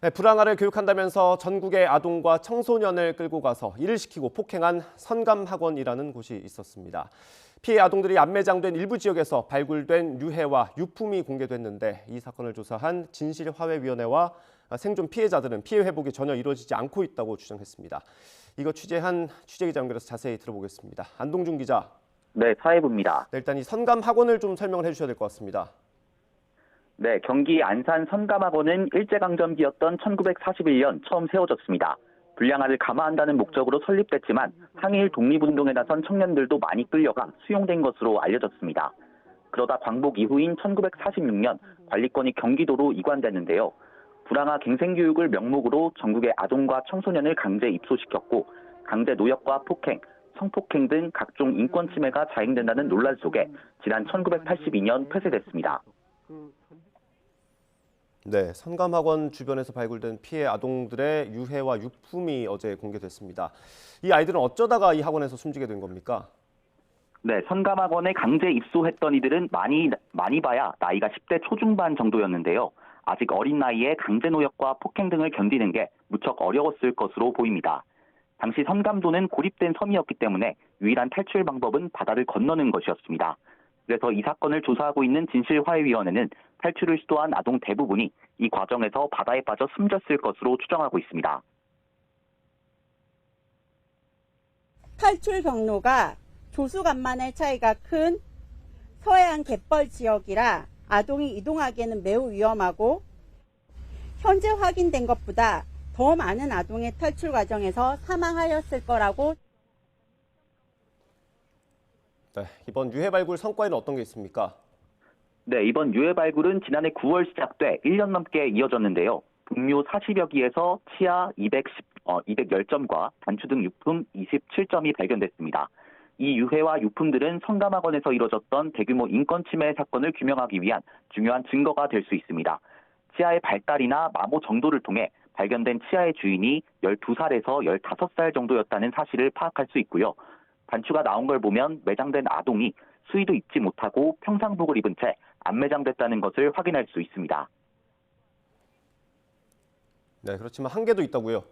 네, 불황아를 교육한다면서 전국의 아동과 청소년을 끌고 가서 일을 시키고 폭행한 선감학원이라는 곳이 있었습니다. 피해 아동들이 안매장된 일부 지역에서 발굴된 유해와 유품이 공개됐는데 이 사건을 조사한 진실화해위원회와 생존 피해자들은 피해 회복이 전혀 이루어지지 않고 있다고 주장했습니다. 이거 취재한 취재기자 연결해서 자세히 들어보겠습니다. 안동준 기자. 네, 사회부입니다. 네, 일단 이 선감학원을 좀 설명을 해주셔야 될 것 같습니다. 네, 경기 안산 선감학원은 일제강점기였던 1941년 처음 세워졌습니다. 불량아를 감화한다는 목적으로 설립됐지만 항일 독립운동에 나선 청년들도 많이 끌려가 수용된 것으로 알려졌습니다. 그러다 광복 이후인 1946년 관리권이 경기도로 이관됐는데요. 불황아 갱생교육을 명목으로 전국의 아동과 청소년을 강제 입소시켰고 강제 노역과 폭행, 성폭행 등 각종 인권 침해가 자행된다는 논란 속에 지난 1982년 폐쇄됐습니다. 네, 선감학원 주변에서 발굴된 피해 아동들의 유해와 유품이 어제 공개됐습니다. 이 아이들은 어쩌다가 이 학원에서 숨지게 된 겁니까? 네, 선감학원에 강제 입소했던 이들은 많이 봐야 나이가 10대 초중반 정도였는데요. 아직 어린 나이에 강제 노역과 폭행 등을 견디는 게 무척 어려웠을 것으로 보입니다. 당시 선감도는 고립된 섬이었기 때문에 유일한 탈출 방법은 바다를 건너는 것이었습니다. 그래서 이 사건을 조사하고 있는 진실화해위원회는 탈출을 시도한 아동 대부분이 이 과정에서 바다에 빠져 숨졌을 것으로 추정하고 있습니다. 탈출 경로가 조수간만의 차이가 큰 서해안 갯벌 지역이라 아동이 이동하기에는 매우 위험하고 현재 확인된 것보다 더 많은 아동의 탈출 과정에서 사망하였을 거라고. 네, 이번 유해 발굴 성과에는 어떤 게 있습니까? 네, 이번 유해 발굴은 지난해 9월 시작돼 1년 넘게 이어졌는데요. 분묘 40여 기에서 치아 210점과 단추 등 유품 27점이 발견됐습니다. 이 유해와 유품들은 선감학원에서 이뤄졌던 대규모 인권 침해 사건을 규명하기 위한 중요한 증거가 될 수 있습니다. 치아의 발달이나 마모 정도를 통해 발견된 치아의 주인이 12살에서 15살 정도였다는 사실을 파악할 수 있고요. 단추가 나온 걸 보면 매장된 아동이 수의도 입지 못하고 평상복을 입은 채 안매장됐다는 것을 확인할 수 있습니다. 네, 그렇지만 한계도 있다고요?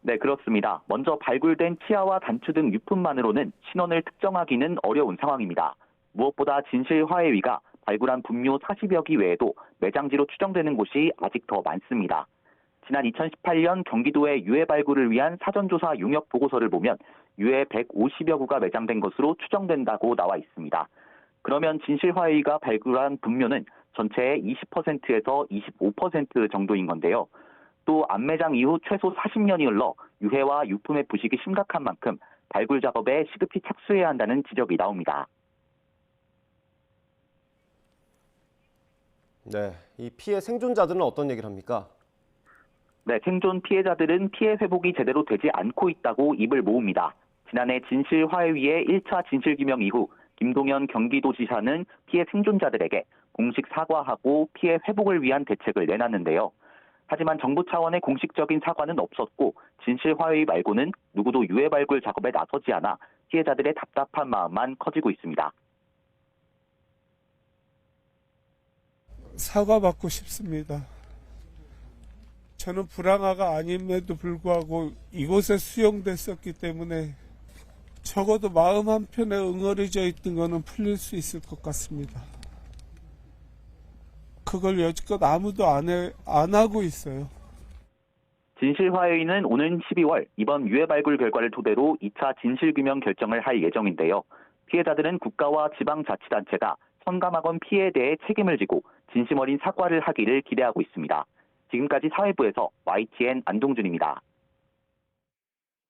네, 그렇습니다. 먼저 발굴된 치아와 단추 등 유품만으로는 신원을 특정하기는 어려운 상황입니다. 무엇보다 진실화해위가 발굴한 분묘 40여 기 외에도 매장지로 추정되는 곳이 아직 더 많습니다. 지난 2018년 경기도의 유해 발굴을 위한 사전조사 용역 보고서를 보면 유해 150여 구가 매장된 것으로 추정된다고 나와 있습니다. 그러면 진실화해위가 발굴한 분묘는 전체의 20%에서 25% 정도인 건데요. 또 안매장 이후 최소 40년이 흘러 유해와 유품의 부식이 심각한 만큼 발굴 작업에 시급히 착수해야 한다는 지적이 나옵니다. 네, 이 피해 생존자들은 어떤 얘기를 합니까? 네, 생존 피해자들은 피해 회복이 제대로 되지 않고 있다고 입을 모읍니다. 지난해 진실화해위의 1차 진실규명 이후 김동연 경기도지사는 피해 생존자들에게 공식 사과하고 피해 회복을 위한 대책을 내놨는데요. 하지만 정부 차원의 공식적인 사과는 없었고 진실화해위 말고는 누구도 유해 발굴 작업에 나서지 않아 피해자들의 답답한 마음만 커지고 있습니다. 사과받고 싶습니다. 저는 불황아가 아님에도 불구하고 이곳에 수용됐었기 때문에 적어도 마음 한편에 응어리져 있던 거는 풀릴 수 있을 것 같습니다. 그걸 여지껏 아무도 안 하고 있어요. 진실화해위는 오는 12월 이번 유해 발굴 결과를 토대로 2차 진실규명 결정을 할 예정인데요. 피해자들은 국가와 지방자치단체가 선감학원 피해에 대해 책임을 지고 진심 어린 사과를 하기를 기대하고 있습니다. 지금까지 사회부에서 YTN 안동준입니다.